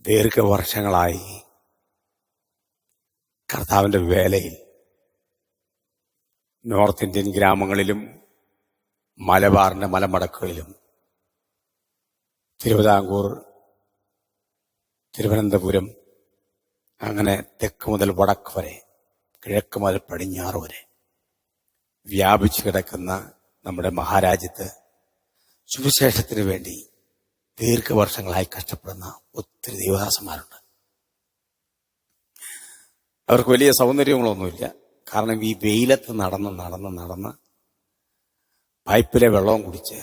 ദീർഘവർഷങ്ങളായി കർത്താവിന്റെ വേലയിൽ north Indian ഗ്രാമങ്ങളിലും മലബാറിന്റെ മലമടക്കുകളിലും തിരുവിതാംകൂർ, തിരുവനന്തപുരം, അങ്ങനെ തെക്ക് മുതൽ വടക്ക് വരെ, കിഴക്ക് മുതൽ പടിഞ്ഞാറ് വരെ വ്യാപിച്ചു കിടക്കുന്ന നമ്മുടെ മഹാരാജ്യത്ത് സുവിശേഷത്തിന് വേണ്ടി ദീർഘവർഷങ്ങളായി കഷ്ടപ്പെടുന്ന ഒത്തിരി ദൈവദാസന്മാരുണ്ട്. അവർക്ക് വലിയ സൗന്ദര്യങ്ങളൊന്നുമില്ല. കാരണം ഈ വെയിലത്ത് നടന്ന് പൈപ്പിലെ വെള്ളവും കുടിച്ച്,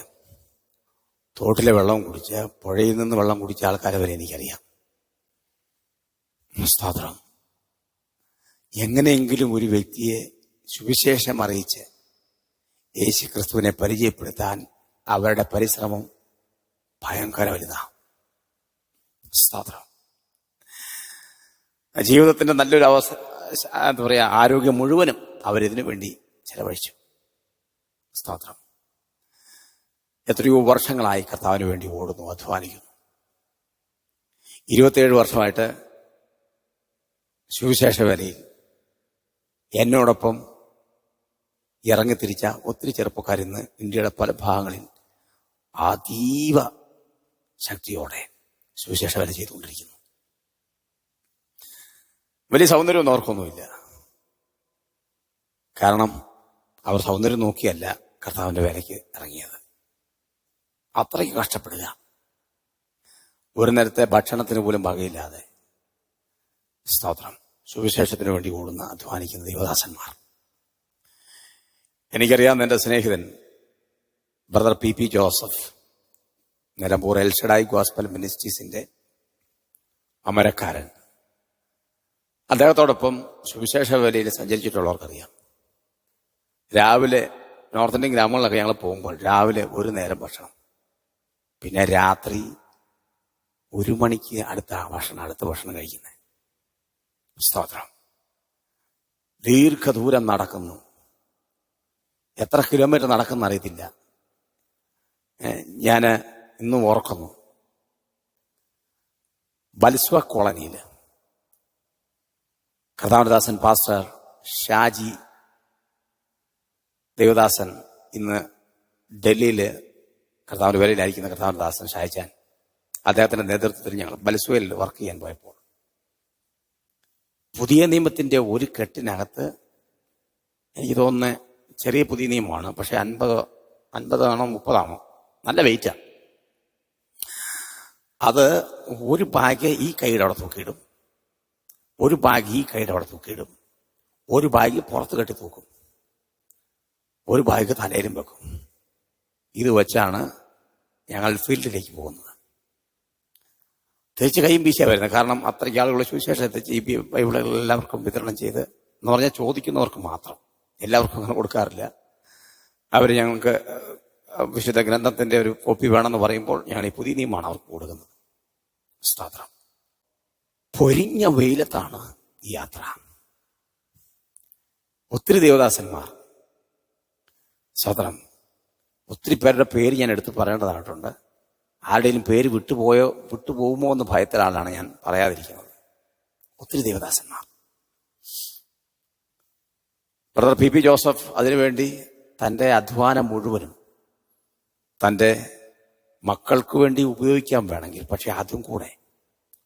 തോട്ടിലെ വെള്ളവും കുടിച്ച്, പുഴയിൽ നിന്ന് വെള്ളം കുടിച്ച ആൾക്കാരെ വരെ എനിക്കറിയാം. സ്തോത്രം. എങ്ങനെയെങ്കിലും ഒരു വ്യക്തിയെ സുവിശേഷം അറിയിച്ച് യേശു ക്രിസ്തുവിനെ പരിചയപ്പെടുത്താൻ അവരുടെ പരിശ്രമം ഭയങ്കര വലുതാണ്. സ്തോത്രം. ജീവിതത്തിന്റെ നല്ലൊരു ആരോഗ്യം മുഴുവനും അവരിതിനു വേണ്ടി ചെലവഴിച്ചു. സ്തോത്രം. എത്രയോ വർഷങ്ങളായി കർത്താവിന് വേണ്ടി ഓടുന്നു, അധ്വാനിക്കുന്നു. 27 വർഷമായിട്ട് സുവിശേഷ വേലയിൽ എന്നോടൊപ്പം ഇറങ്ങിത്തിരിച്ച ഒത്തിരി ചെറുപ്പക്കാരിന്ന് ഇന്ത്യയുടെ പല ഭാഗങ്ങളിൽ അതീവ ശക്തിയോടെ സുവിശേഷ വേല ചെയ്തുകൊണ്ടിരിക്കുന്നു. വലിയ സൗന്ദര്യമൊന്നും അവർക്കൊന്നുമില്ല. കാരണം അവർ സൗന്ദര്യം നോക്കിയല്ല കർത്താവിന്റെ വേലയ്ക്ക് ഇറങ്ങിയത്. അത്രയ്ക്ക് കഷ്ടപ്പെടുക, ഒരു നേരത്തെ ഭക്ഷണത്തിന് പോലും വകയില്ലാതെ. സ്തോത്രം. സുവിശേഷത്തിന് വേണ്ടി ഓടുന്ന അധ്വാനിക്കുന്ന ദൈവദാസന്മാർ. എനിക്കറിയാവുന്ന എൻ്റെ സ്നേഹിതൻ brother P Joseph, Nilambur Elshaddai gospel മിനിസ്ട്രീസിന്റെ അമരക്കാരൻ. അദ്ദേഹത്തോടൊപ്പം സുവിശേഷ വേലയിൽ സഞ്ചരിച്ചിട്ടുള്ളവർക്കറിയാം, രാവിലെ നോർത്ത് ഇന്ത്യൻ ഗ്രാമങ്ങളിലൊക്കെ ഞങ്ങൾ പോകുമ്പോൾ രാവിലെ ഒരു നേരം ഭക്ഷണം, പിന്നെ രാത്രി 1 മണിക്ക് അടുത്ത ഭക്ഷണം കഴിക്കുന്നത്. സ്തോത്രം. ദീർഘദൂരം നടക്കുന്നു. എത്ര കിലോമീറ്റർ നടക്കുന്ന അറിയത്തില്ല. ഞാൻ ഇന്നും ഓർക്കുന്നു, ബൽസ്വ കോളനിയിൽ കർത്താവദാസൻ പാസ്റ്റർ ഷാജി ദേവദാസൻ ഇന്ന് ഡൽഹിയിൽ കർത്താവിന്റെ വേലയിലായിരിക്കുന്ന കർത്താവദാസൻ ഷാജാൻ, അദ്ദേഹത്തിന്റെ നേതൃത്വത്തിൽ ഞങ്ങൾ ബൽസ്വയിൽ വർക്ക് ചെയ്യാൻ പോയപ്പോൾ പുതിയ നിയമത്തിന്റെ ഒരു കെട്ടിനകത്ത്, എനിക്ക് തോന്നുന്നത് ചെറിയ പുതിയ നിയമമാണ്, പക്ഷെ 50 ആണോ 30 ആണോ, നല്ല വെയിറ്റാണ്. അത് ഒരു ബാഗ് ഈ കൈയുടെ അവിടെ തൂക്കിയിടും, ഒരു ബാഗ് ഈ കൈയുടെ അവിടെ തൂക്കിയിടും, ഒരു ബാഗ് പുറത്ത് കെട്ടി തൂക്കും, ഒരു ബാഗ് തലയിലും വെക്കും. ഇത് വെച്ചാണ് ഞങ്ങൾ ഫീൽഡിലേക്ക് പോകുന്നത്. തിരിച്ച് കൈയും വീശിയാ വരുന്നത്. കാരണം അത്രയ്ക്ക് ആളുകൾ സുവിശേഷം എത്തിച്ച് ഈ ബൈബിളുകൾ എല്ലാവർക്കും വിതരണം ചെയ്ത്, എന്ന് പറഞ്ഞാൽ ചോദിക്കുന്നവർക്ക് മാത്രം, എല്ലാവർക്കും അങ്ങനെ കൊടുക്കാറില്ല. അവർ ഞങ്ങൾക്ക് വിശുദ്ധ ഗ്രന്ഥത്തിന്റെ ഒരു കോപ്പി വേണമെന്ന് പറയുമ്പോൾ ഞങ്ങൾ ഈ പുതിയ നിയമമാണ് അവർക്ക് കൊടുക്കുന്നത്. സ്തോത്രം. പൊരിഞ്ഞ വെയിലത്താണ് ഈ യാത്ര. ഒത്തിരി ദേവദാസന്മാർ. സ്തോത്രം. ഒത്തിരി പേരുടെ പേര് ഞാൻ എടുത്ത് പറയേണ്ടതായിട്ടുണ്ട്. ആരുടെയും പേര് വിട്ടുപോകുമോ എന്ന് ഭയത്തിലാണ് ഞാൻ പറയാതിരിക്കുന്നത്. ഒത്തിരി ദേവദാസന്മാർ. ബ്രദർ പി ജോസഫ് അതിനുവേണ്ടി തൻ്റെ അധ്വാനം മുഴുവനും തൻ്റെ മക്കൾക്ക് വേണ്ടി ഉപയോഗിക്കാൻ വേണമെങ്കിൽ, പക്ഷെ അതും കൂടെ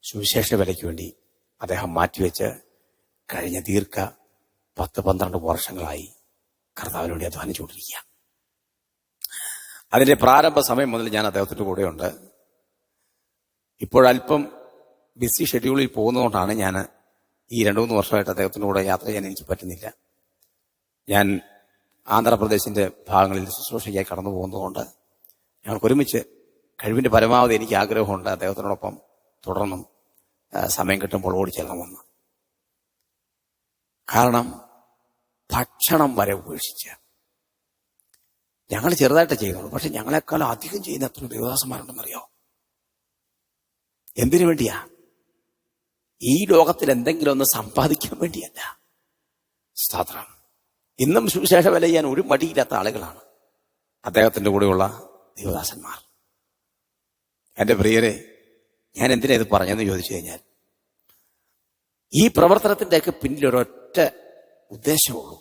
സുവിശേഷ വേലയ്ക്ക് വേണ്ടി അദ്ദേഹം മാറ്റിവെച്ച് കഴിഞ്ഞ 10-12 വർഷങ്ങളായി കർത്താവിന് വേണ്ടി അധ്വാനിച്ചുകൊണ്ടിരിക്കുക. അതിന്റെ പ്രാരംഭ സമയം മുതൽ ഞാൻ അദ്ദേഹത്തിന്റെ കൂടെയുണ്ട്. ഇപ്പോഴല്പം ബിസി ഷെഡ്യൂളിൽ പോകുന്നതുകൊണ്ടാണ് ഞാൻ ഈ 2-3 വർഷമായിട്ട് അദ്ദേഹത്തിന്റെ കൂടെ യാത്ര ചെയ്യാൻ എനിക്ക് പറ്റുന്നില്ല. ഞാൻ ആന്ധ്രാപ്രദേശിന്റെ ഭാഗങ്ങളിൽ ശുശ്രൂഷയ്ക്കായി കടന്നു പോകുന്നതുകൊണ്ട് ഞങ്ങൾക്ക് ഒരുമിച്ച് കഴിവിന്റെ പരമാവധി എനിക്ക് ആഗ്രഹമുണ്ട് അദ്ദേഹത്തിനോടൊപ്പം തുടർന്നും സമയം കിട്ടുമ്പോൾ ഓടിച്ചെല്ലണമെന്ന്. കാരണം ഭക്ഷണം വരെ ഉപേക്ഷിച്ച് ഞങ്ങൾ ചെറുതായിട്ട് ചെയ്യുന്നുള്ളൂ, പക്ഷെ ഞങ്ങളെക്കാളും അധികം ചെയ്യുന്ന എത്ര ദേവദാസന്മാരുണ്ടെന്നറിയോ? എന്തിനു വേണ്ടിയാ? ഈ ലോകത്തിൽ എന്തെങ്കിലും ഒന്ന് സമ്പാദിക്കാൻ വേണ്ടിയല്ല. സ്തോത്രം. ഇന്നും സുവിശേഷ വേല ചെയ്യാൻ ഒരു മടിയില്ലാത്ത ആളുകളാണ് അദ്ദേഹത്തിന്റെ കൂടെയുള്ള ദേവദാസന്മാർ. എന്റെ പ്രിയരെ, ഞാൻ എന്തിനാ ഇത് പറഞ്ഞെന്ന് ചോദിച്ചു കഴിഞ്ഞാൽ, ഈ പ്രവർത്തനത്തിൻ്റെയൊക്കെ പിന്നിൽ ഒരൊറ്റ ഉദ്ദേശമുള്ളൂ.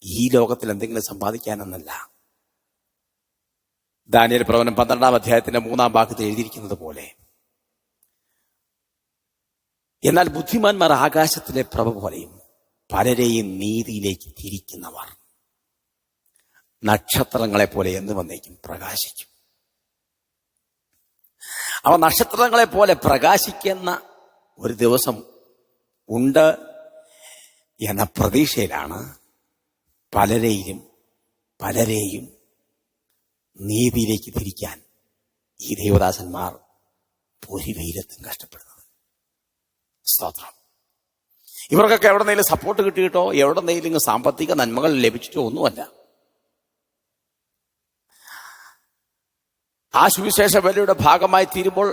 ഈ ലോകത്തിൽ എന്തെങ്കിലും സമ്പാദിക്കാനെന്നല്ല. ദാനിയേൽ പ്രവചനം 12-ാം അധ്യായത്തിന്റെ 3-ാം ഭാഗത്ത് എഴുതിയിരിക്കുന്നത് പോലെ, എന്നാൽ ബുദ്ധിമാന്മാർ ആകാശത്തിലെ പ്രഭ പോലെയും പലരെയും നീതിയിലേക്ക് തിരിക്കുന്നവർ നക്ഷത്രങ്ങളെ പോലെ എന്ന് വന്നേക്കും പ്രകാശിക്കും. അവ നക്ഷത്രങ്ങളെ പോലെ പ്രകാശിക്കുന്ന ഒരു ദിവസം ഉണ്ട് എന്ന പ്രതീക്ഷയിലാണ് പലരെയും നീതിയിലേക്ക് തിരിക്കാൻ ഈ ദേവദാസന്മാർ ഒരു വെയിലത്തും കഷ്ടപ്പെടുന്നത്. സ്തോത്രം. ഇവർക്കൊക്കെ എവിടെന്നെങ്കിലും സപ്പോർട്ട് കിട്ടിയിട്ടോ എവിടെന്നെങ്കിലും സാമ്പത്തിക നന്മകൾ ലഭിച്ചിട്ടോ ഒന്നുമല്ല. ആ സുവിശേഷ വേലയുടെ ഭാഗമായി തീരുമ്പോൾ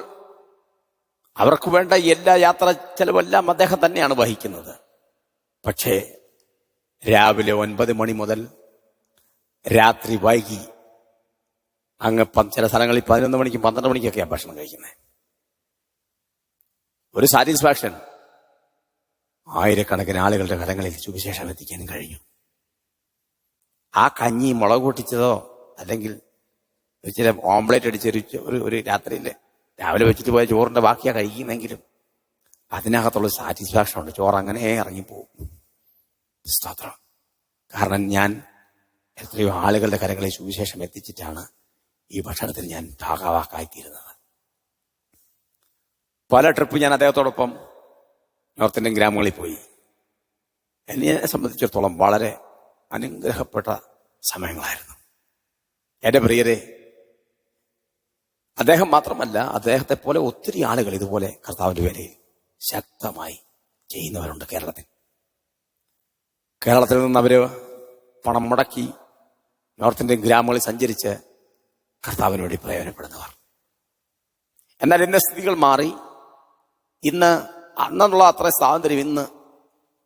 അവർക്ക് വേണ്ട എല്ലാ യാത്രാ ചെലവെല്ലാം അദ്ദേഹം തന്നെയാണ് വഹിക്കുന്നത്. പക്ഷേ രാവിലെ 9 മണി മുതൽ രാത്രി വൈകി അങ്ങ് ചില സ്ഥലങ്ങളിൽ 11 മണിക്കും 12 മണിക്കൊക്കെയാണ് ഭക്ഷണം കഴിക്കുന്നത്. ഒരു സാറ്റിസ്ഫാക്ഷൻ ആയിരക്കണക്കിന് ആളുകളുടെ കരങ്ങളിൽ സുവിശേഷം എത്തിക്കാൻ കഴിഞ്ഞു. ആ കഞ്ഞി മുളക് പൊട്ടിച്ചതോ അല്ലെങ്കിൽ ചില ഓംപ്ലേറ്റ് അടിച്ചൊരു ഒരു രാത്രിയിൽ രാവിലെ വെച്ചിട്ട് പോയ ചോറിന്റെ ബാക്കിയാ കഴിക്കുന്നെങ്കിലും അതിനകത്തുള്ള സാറ്റിസ്ഫാക്ഷൻ ഉണ്ട്. ചോറ് അങ്ങനെ ഇറങ്ങിപ്പോവും. സ്തോത്രം. കാരണം ഞാൻ എത്രയോ ആളുകളുടെ കരങ്ങളിൽ സുവിശേഷം എത്തിച്ചിട്ടാണ് ഈ ഭക്ഷണത്തിൽ ഞാൻ ഭാഗവാക്കായിത്തീരുന്നത്. പല ട്രിപ്പ് ഞാൻ അദ്ദേഹത്തോടൊപ്പം നോർത്ത് ഇന്ത്യൻ ഗ്രാമങ്ങളിൽ പോയി. എന്നെ സംബന്ധിച്ചിടത്തോളം വളരെ അനുഗ്രഹപ്പെട്ട സമയങ്ങളായിരുന്നു. എന്റെ പ്രിയരെ, അദ്ദേഹം മാത്രമല്ല, അദ്ദേഹത്തെ പോലെ ഒത്തിരി ആളുകൾ ഇതുപോലെ കർത്താവിന്റെ വേലയിൽ ശക്തമായി ചെയ്യുന്നവരുണ്ട് കേരളത്തിൽ നിന്ന് അവര് പണം മുടക്കി നോർത്ത് ഇന്ത്യൻ ഗ്രാമങ്ങളിൽ സഞ്ചരിച്ച് കർത്താവിന് വേണ്ടി പ്രയോജനപ്പെടുന്നവർ. എന്നാൽ ഇന്ന് സ്ഥിതികൾ മാറി. ഇന്ന് അന്നുള്ള അത്ര സ്വാതന്ത്ര്യം ഇന്ന്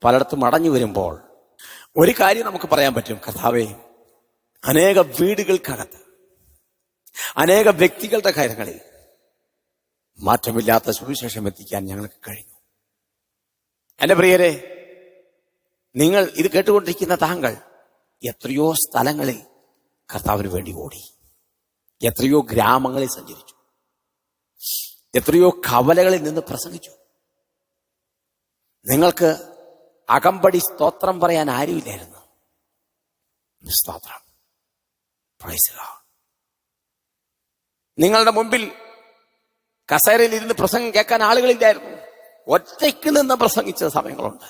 പലയിടത്തും അടഞ്ഞു വരുമ്പോൾ ഒരു കാര്യം നമുക്ക് പറയാൻ പറ്റും. കർത്താവേ, അനേക വീടുകൾക്കകത്ത് അനേക വ്യക്തികളുടെ കാര്യങ്ങളിൽ മാറ്റമില്ലാത്ത സുവിശേഷം എത്തിക്കാൻ ഞങ്ങൾക്ക് കഴിഞ്ഞു. എന്റെ പ്രിയരെ, നിങ്ങൾ ഇത് കേട്ടുകൊണ്ടിരിക്കുന്ന താങ്കൾ എത്രയോ സ്ഥലങ്ങളിൽ കർത്താവിന് വേണ്ടി ഓടി, എത്രയോ ഗ്രാമങ്ങളിൽ സഞ്ചരിച്ചു, എത്രയോ കവലകളിൽ നിന്ന് പ്രസംഗിച്ചു. നിങ്ങൾക്ക് അകമ്പടി സ്തോത്രം പറയാൻ ആരുമില്ലായിരുന്നു. സ്തോത്രം. Praise the Lord. നിങ്ങളുടെ മുമ്പിൽ കസേരയിൽ ഇരുന്ന് പ്രസംഗം കേൾക്കാൻ ആളുകളില്ലായിരുന്നു. ഒറ്റയ്ക്ക് നിന്ന് പ്രസംഗിച്ച സമയങ്ങളുണ്ട്.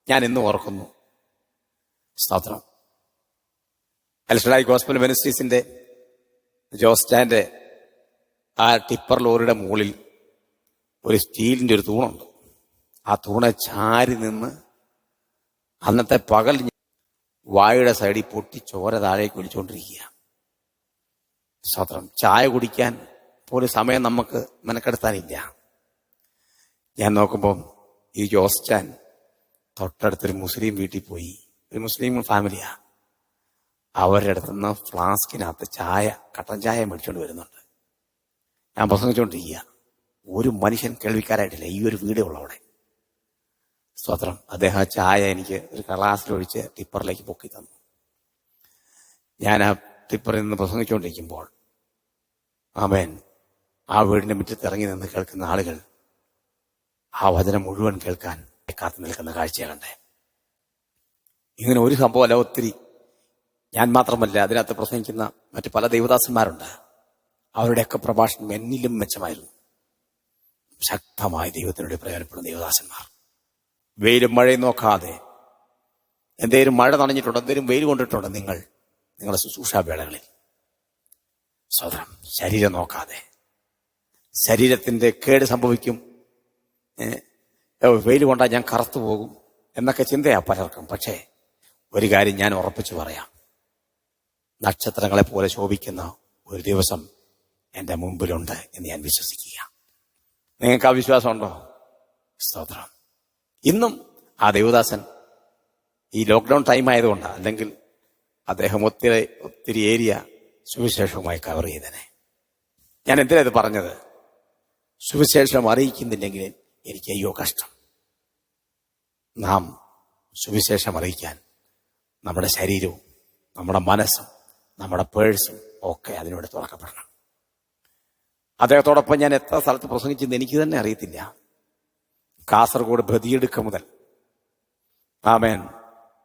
ഞാൻ ഇന്നും ഓർക്കുന്നു. സ്തോത്രം. എൽഷഡായി ഗോസ്പൽ മിനിസ്ട്രീസിന്റെ ജോസ്റ്റാന്റെ ആ ടിപ്പർ ലോറിയുടെ മുകളിൽ ഒരു സ്റ്റീലിന്റെ ഒരു തൂണുണ്ട്. ആ തൂണെ ചാരി നിന്ന് അന്നത്തെ പകൽ വായുടെ സൈഡിൽ പൊട്ടി ചോര താഴേക്ക് ഒലിച്ചുകൊണ്ടിരിക്കുക. സ്തോത്രം. ചായ കുടിക്കാൻ പോലും സമയം നമുക്ക് മെനക്കെടുത്താനില്ല. ഞാൻ നോക്കുമ്പോൾ ഈ ജോസ്റ്റാൻ തൊട്ടടുത്തൊരു മുസ്ലിം വീട്ടിൽ പോയി. ഒരു മുസ്ലിം ഫാമിലിയാ. അവരുടെ അടുത്തുനിന്ന് ഫ്ലാസ്കിനകത്ത് കട്ടൻ ചായ മേടിച്ചുകൊണ്ട് വരുന്നുണ്ട്. ഞാൻ പ്രസംഗിച്ചുകൊണ്ടിരിക്കുക. ഒരു മനുഷ്യൻ കേൾവിക്കാരായിട്ടില്ല ഈ ഒരു വീടേ ഉള്ളവിടെ. സ്തോത്രം. അദ്ദേഹം ആ ചായ എനിക്ക് ഒരു ഗ്ലാസ്സിലൊഴിച്ച് ടിപ്പറിലേക്ക് പൊക്കി തന്നു. ഞാൻ ആ ടിപ്പറിൽ നിന്ന് പ്രസംഗിച്ചുകൊണ്ടിരിക്കുമ്പോൾ ആമേൻ, ആ വീടിന്റെ മുറ്റത്ത് ഇറങ്ങി നിന്ന് കേൾക്കുന്ന ആളുകൾ ആ വചനം മുഴുവൻ കേൾക്കാൻ കാത്തു നിൽക്കുന്ന കാഴ്ചയാണ് കണ്ടേ. ഇങ്ങനെ ഒരു സംഭവമല്ല, ഒത്തിരി. ഞാൻ മാത്രമല്ല, അതിനകത്ത് പ്രസംഗിക്കുന്ന മറ്റു പല ദൈവദാസന്മാരുണ്ട്. അവരുടെയൊക്കെ പ്രഭാഷണം എന്നിലും മെച്ചമായിരുന്നു. ശക്തമായി ദൈവത്തിനോട് പ്രയോജനപ്പെടുന്ന ദൈവദാസന്മാർ. വെയിലും മഴയും നോക്കാതെ, എന്തേലും മഴ നനഞ്ഞിട്ടുണ്ടോ, എന്തേലും വെയിൽ കൊണ്ടിട്ടുണ്ടോ നിങ്ങളുടെ ശുശ്രൂഷാ വേളകളിൽ സ്വതന്ത്രം. ശരീരം നോക്കാതെ, ശരീരത്തിന്റെ കേട് സംഭവിക്കും, വെയിൽ കൊണ്ടാൽ ഞാൻ കറുത്തു പോകും എന്നൊക്കെ ചിന്തയാ പലർക്കും. പക്ഷേ ഒരു കാര്യം ഞാൻ ഉറപ്പിച്ചു പറയാം, നക്ഷത്രങ്ങളെ പോലെ ശോഭിക്കുന്ന ഒരു ദിവസം എന്റെ മുമ്പിലുണ്ട് എന്ന് ഞാൻ വിശ്വസിക്കുക. നിങ്ങൾക്ക് ആ വിശ്വാസമുണ്ടോ? സ്തോത്രം. ഇന്നും ആ ദേവദാസൻ ഈ ലോക്ക്ഡൌൺ ടൈം ആയതുകൊണ്ടാണ്, അല്ലെങ്കിൽ അദ്ദേഹം ഒത്തിരി ഏരിയ സുവിശേഷവുമായി കവർ ചെയ്തനെ. ഞാൻ എന്തിനാ ഇത് പറഞ്ഞത്? സുവിശേഷം അറിയിക്കുന്നില്ലെങ്കിൽ എനിക്ക് അയ്യോ കഷ്ടം. നാം സുവിശേഷം അറിയിക്കാൻ നമ്മുടെ ശരീരവും നമ്മുടെ മനസ്സും നമ്മുടെ പേഴ്സും ഒക്കെ അതിനോട് തുറക്കപ്പെടണം. അദ്ദേഹത്തോടൊപ്പം ഞാൻ എത്ര സ്ഥലത്ത് പ്രസംഗിച്ചെന്ന് എനിക്ക് തന്നെ അറിയത്തില്ല. കാസർഗോഡ് ബദിയെടുക്ക മുതൽ ആമേൻ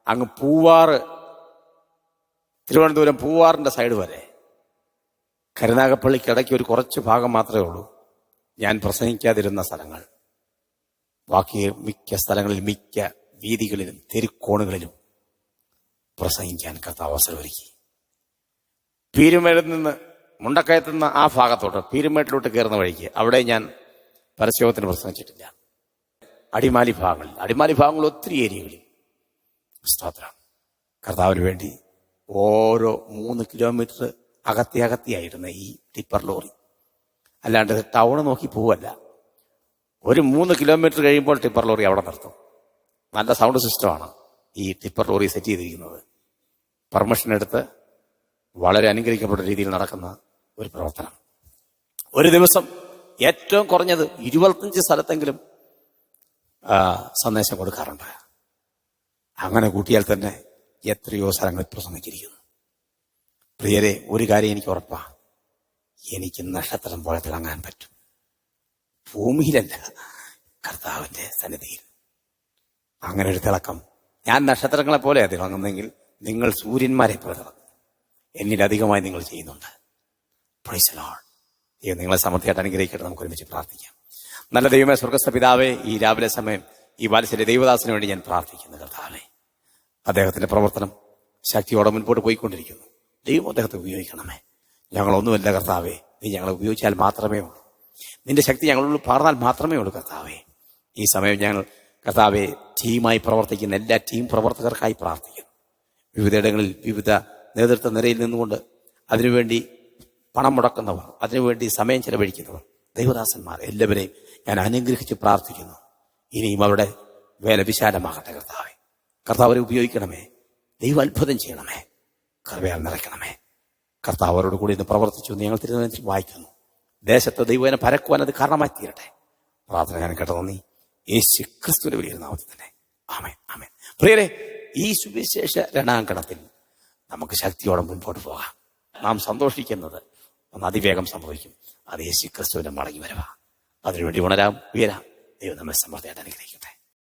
അങ്ങ് പൂവാറ്, തിരുവനന്തപുരം പൂവാറിന്റെ സൈഡ് വരെ, കരുനാഗപ്പള്ളിക്കിടയ്ക്ക് ഒരു കുറച്ച് ഭാഗം മാത്രമേ ഉള്ളൂ ഞാൻ പ്രസംഗിക്കാതിരുന്ന സ്ഥലങ്ങൾ. ബാക്കി മിക്ക സ്ഥലങ്ങളിൽ, മിക്ക വീതികളിലും തെരുക്കോണുകളിലും പ്രസംഗിക്കാൻ കർത്താവ് അവസരമൊരുക്കി. പീരുമേടിൽ നിന്ന്, മുണ്ടക്കയത്തുനിന്ന് ആ ഭാഗത്തോട്ട് പീരുമേട്ടിലോട്ട് കയറുന്ന വഴിക്ക് അവിടെ ഞാൻ പരസ്യത്തിന് പ്രസംഗിച്ചിട്ടില്ല. അടിമാലി ഭാഗങ്ങളിൽ ഒത്തിരി ഏരിയകളിൽ സ്തോത്രം കർത്താവിന് വേണ്ടി ഓരോ 3 കിലോമീറ്റർ അകത്തിയായിരുന്ന ഈ ടിപ്പർ ലോറി, അല്ലാണ്ട് ടൗണ് നോക്കി പോവല്ല. ഒരു 3 കിലോമീറ്റർ കഴിയുമ്പോൾ ടിപ്പർ ലോറി അവിടെ നിർത്തും. നല്ല സൗണ്ട് സിസ്റ്റമാണ് ഈ ടിപ്പർ ലോറി സെറ്റ് ചെയ്തിരിക്കുന്നത്. പെർമിഷൻ എടുത്ത് വളരെ അനുഗ്രഹിക്കപ്പെട്ട രീതിയിൽ നടക്കുന്ന ഒരു പ്രവർത്തനം. ഒരു ദിവസം ഏറ്റവും കുറഞ്ഞത് 25 സ്ഥലത്തെങ്കിലും സന്ദേശം കൊടുക്കാറുണ്ട്. അങ്ങനെ കൂട്ടിയാൽ തന്നെ എത്രയോ സ്ഥലങ്ങളിൽ പ്രസംഗിച്ചിരിക്കുന്നു. പ്രിയരെ, ഒരു കാര്യം എനിക്ക് ഉറപ്പാ, എനിക്ക് നക്ഷത്രം പോലെ തിളങ്ങാൻ പറ്റും. ഭൂമിയിലല്ല, കർത്താവിന്റെ സന്നിധിയിൽ. അങ്ങനെ ഒരു തിളക്കം. ഞാൻ നക്ഷത്രങ്ങളെ പോലെ തിളങ്ങുന്നെങ്കിൽ നിങ്ങൾ സൂര്യന്മാരെ പോലെ തിളങ്ങും. എന്നിലധികമായി നിങ്ങൾ ചെയ്യുന്നുണ്ട്. Praise the Lord. നിങ്ങളെ സമൃദ്ധിയായിട്ട് അനുഗ്രഹിക്കട്ടെ. നമുക്ക് ഒരുമിച്ച് പ്രാർത്ഥിക്കാം. നല്ല ദൈവമേ, സ്വർഗ്ഗസ്ഥ പിതാവേ, ഈ രാവിലെ സമയം ഈ വാത്സല്യ ദൈവദാസന് വേണ്ടി ഞാൻ പ്രാർത്ഥിക്കുന്നു. കർത്താവേ, അദ്ദേഹത്തിന്റെ പ്രവർത്തനം ശക്തിയോടെ മുൻപോട്ട് പോയിക്കൊണ്ടിരിക്കുന്നു. ദൈവം അദ്ദേഹത്തെ ഉപയോഗിക്കണമേ. ഞങ്ങളൊന്നുമല്ല കർത്താവേ, നീ ഞങ്ങളെ ഉപയോഗിച്ചാൽ മാത്രമേ ഉള്ളൂ. നിന്റെ ശക്തി ഞങ്ങളുള്ളിൽ പാർന്നാൽ മാത്രമേ ഉള്ളൂ കർത്താവേ. ഈ സമയം ഞങ്ങൾ കർത്താവെ ടീമായി പ്രവർത്തിക്കുന്ന എല്ലാ ടീം പ്രവർത്തകർക്കായി പ്രാർത്ഥിക്കുന്നു. വിവിധയിടങ്ങളിൽ വിവിധ നേതൃത്വ നിരയിൽ നിന്നുകൊണ്ട് അതിനുവേണ്ടി പണം മുടക്കുന്നവർ, അതിനുവേണ്ടി സമയം ചെലവഴിക്കുന്നവർ, ദൈവദാസന്മാർ എല്ലാവരെയും ഞാൻ അനുഗ്രഹിച്ച് പ്രാർത്ഥിക്കുന്നു. ഇനിയും അവരുടെ വേല വിശാലമാകട്ടെ കർത്താവെ. കർത്താവരെ ഉപയോഗിക്കണമേ. ദൈവം അത്ഭുതം ചെയ്യണമേ. കൃപയാൽ നിറയ്ക്കണമേ. കർത്താവ് അവരോട് കൂടി ഇന്ന് പ്രവർത്തിച്ചു എന്ന് ഞങ്ങൾ തിരുവനന്തപുരത്തിൽ വായിക്കുന്നു. ദേശത്ത് ദൈവനെ പരക്കുവാൻ അത് കാരണമായി തീരട്ടെ. പ്രാർത്ഥന ഞാൻ കേട്ട നന്ദി യേശു ക്രിസ്തുവിന്റെ വലിയ നാമത്തിൽ തന്നെ. ആമേൻ, ആമേൻ. പ്രിയരെ, ഈ സുവിശേഷ രണാങ്കണത്തിൽ നമുക്ക് ശക്തിയോടെ മുൻപോട്ട് പോകാം. നാം സന്തോഷിക്കുന്നത് ഒന്ന് അതിവേഗം സംഭവിക്കും. അത് യേശു ക്രിസ്തുവിന്റെ മടങ്ങി വരവാ. അതിനുവേണ്ടി ഉണരാം, ഉയരാം. ദൈവം നമ്മെ സമൃദ്ധിയായിട്ട് അനുഗ്രഹിക്കട്ടെ.